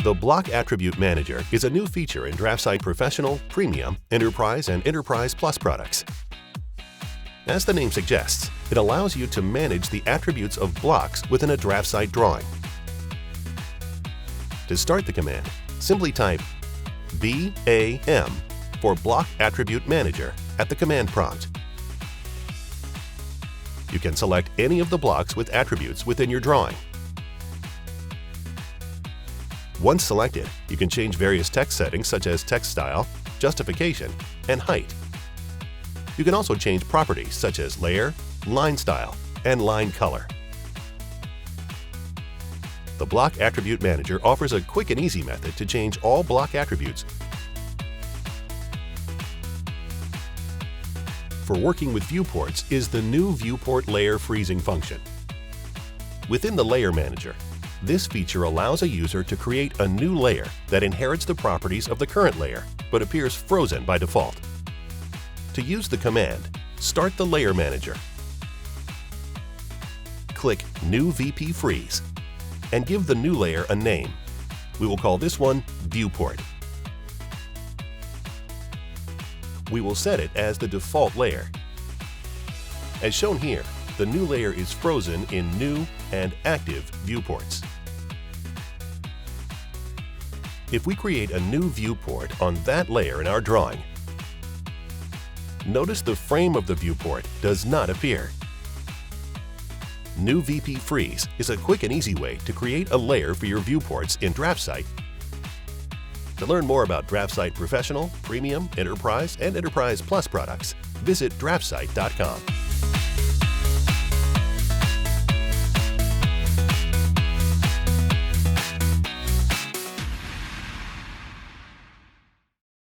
The Block Attribute Manager is a new feature in DraftSight Professional, Premium, Enterprise, and Enterprise Plus products. As the name suggests, it allows you to manage the attributes of blocks within a DraftSight drawing. To start the command, simply type BAM for Block Attribute Manager at the command prompt. You can select any of the blocks with attributes within your drawing. Once selected, you can change various text settings such as text style, justification, and height. You can also change properties such as layer, line style, and line color. The Block Attribute Manager offers a quick and easy method to change all block attributes. For working with viewports is the new Viewport Layer Freezing function. Within the Layer Manager, this feature allows a user to create a new layer that inherits the properties of the current layer, but appears frozen by default. To use the command, start the Layer Manager. Click New VP Freeze and give the new layer a name. We will call this one Viewport. We will set it as the default layer. As shown here, the new layer is frozen in New and Active viewports. If we create a new viewport on that layer in our drawing, notice the frame of the viewport does not appear. New VP Freeze is a quick and easy way to create a layer for your viewports in DraftSight. To learn more about DraftSight Professional, Premium, Enterprise, and Enterprise Plus products, visit DraftSight.com.